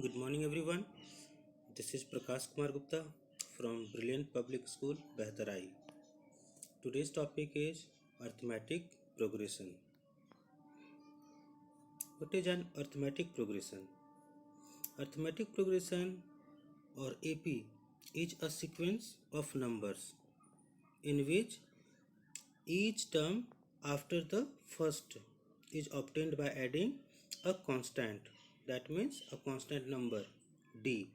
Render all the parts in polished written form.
Good morning, everyone. This is Prakash Kumar Gupta from Brilliant Public School, Behtarai. Today's topic is arithmetic progression. What is an arithmetic progression? Arithmetic progression or AP is a sequence of numbers in which each term after the first is obtained by adding a constant, that means a constant number d,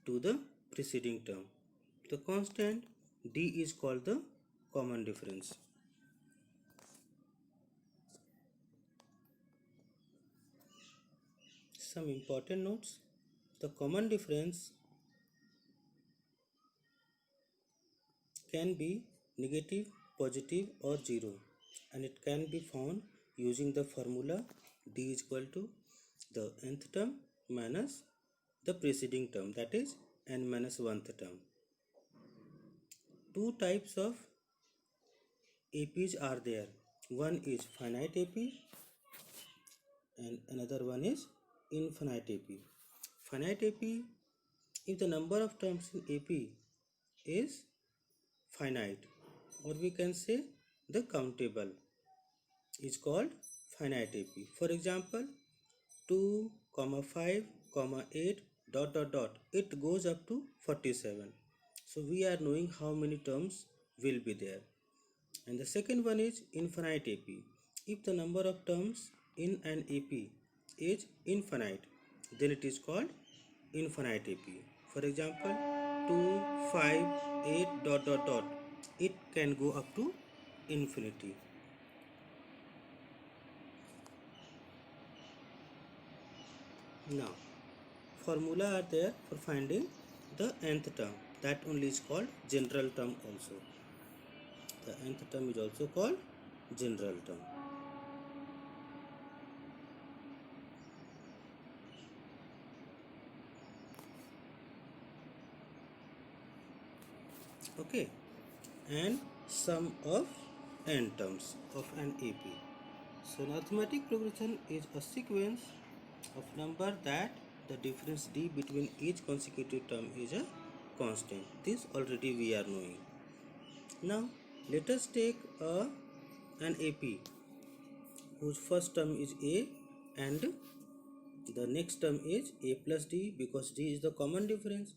to the preceding term. The constant d is called the common difference. Some important notes: the common difference can be negative, positive or 0, and it can be found using the formula d is equal to the nth term minus the preceding term, that is n minus 1th term. Two types of APs are there. One is finite AP and another one is infinite AP. Finite AP, if the number of terms in AP is finite, or we can say the countable, is called finite AP. For example, 2, 5, 8 dot dot dot, it goes up to 47. So we are knowing how many terms will be there. And the second one is infinite AP. If the number of terms in an AP is infinite, then it is called infinite AP. For example, 2, 5, 8 dot dot dot, it can go up to infinity. Now, formula are there for finding the nth term. That only is called general term also. The nth term is also called general term. Okay, and sum of n terms of an AP. So arithmetic progression is a sequence of number that the difference d between each consecutive term is a constant. This already we are knowing. Now let us take an AP whose first term is a and the next term is a plus d, because d is the common difference.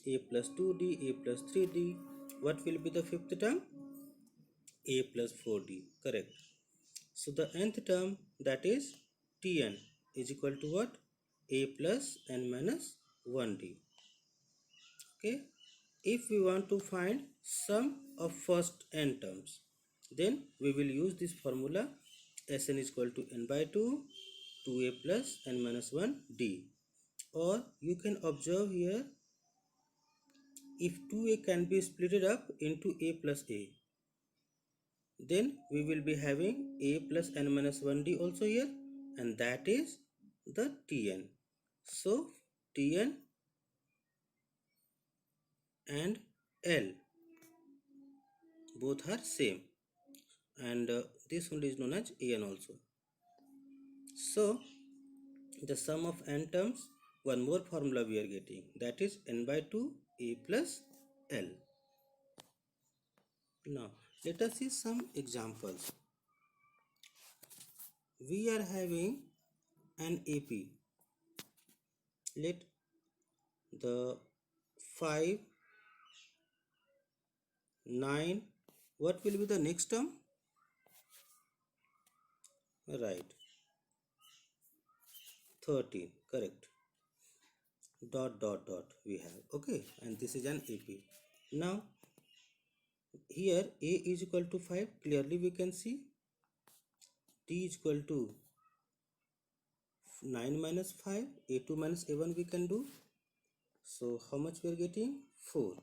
A plus 2d, a plus 3d. What will be the fifth term? A plus 4d. Correct. So the nth term, that is Tn, is equal to what? A plus n minus 1d. Okay. If we want to find sum of first n terms, then we will use this formula. Sn is equal to n by 2, 2a plus n minus 1 d. Or you can observe here, if 2a can be split up into a plus a, then we will be having a plus n minus 1d also here, and that is the Tn. So Tn and L both are same, and this one is known as An also. So the sum of n terms, one more formula we are getting, that is n by 2 a plus L. Now let us see some examples. We are having an AP. Let the 5, 9, what will be the next term? Right, 13, correct. Dot dot dot we have. Okay, and this is an AP. Now here a is equal to 5, clearly we can see. T is equal to 9 minus 5, a2 minus a1 we can do. So how much we are getting? 4.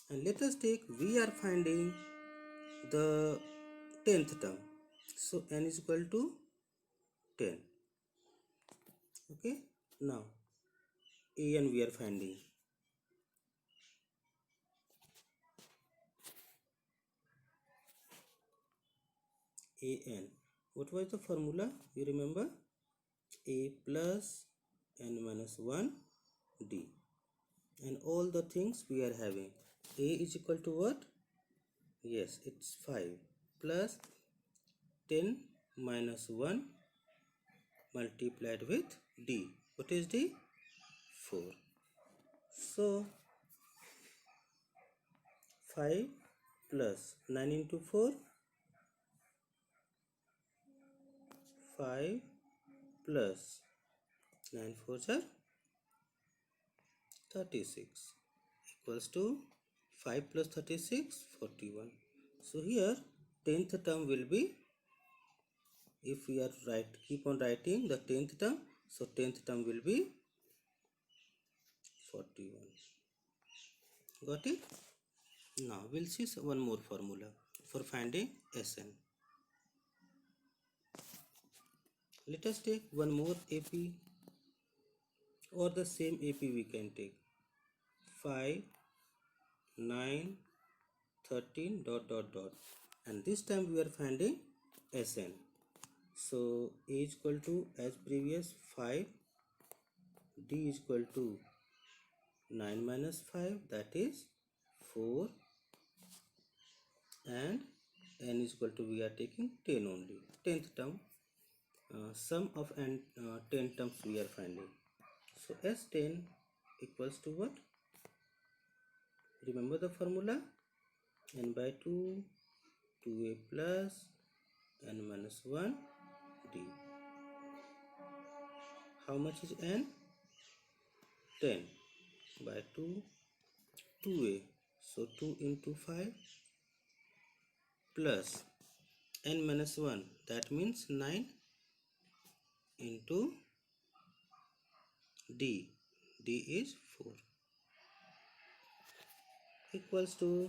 And let us take, we are finding the 10th term. So n is equal to 10. Okay, now an we are finding. An, what was the formula? You remember? A plus n minus 1 D. And all the things we are having. A is equal to what? Yes, it's 5 plus 10 minus 1 multiplied with D. What is D? 4. So 5 plus 9 into 4, 5 plus 9 4s are 36 equals to 5 plus 36, 41. So here 10th term will be, if we are keep on writing the 10th term, so 10th term will be 41. Got it? Now we'll see one more formula for finding Sn. Let us take one more AP, or the same AP we can take 5, 9, 13 dot dot dot, and this time we are finding Sn. So A is equal to, as previous, 5, D is equal to 9 minus 5, that is 4, and N is equal to, we are taking 10 only, 10th term. Sum of 10 terms we are finding. So S10 equals to what? Remember the formula? N by 2, 2A plus N minus 1 D. How much is N? 10 by 2, 2A. So 2 into 5 plus N minus 1, that means 9 into D. D is 4. Equals to,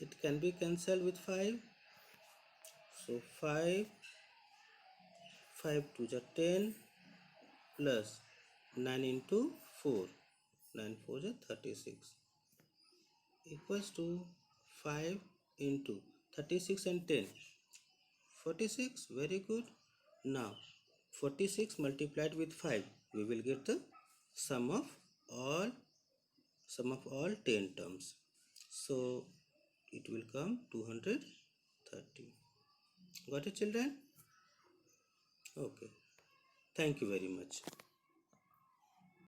it can be cancelled with 5. So 5 2 is 10 plus 9 into 4, 9 4 is 36, equals to 5 into 36 and 10, 46. Very good. Now 46 multiplied with 5, we will get the sum of all 10 terms. So it will come 230. Got it, children? Okay. Thank you very much.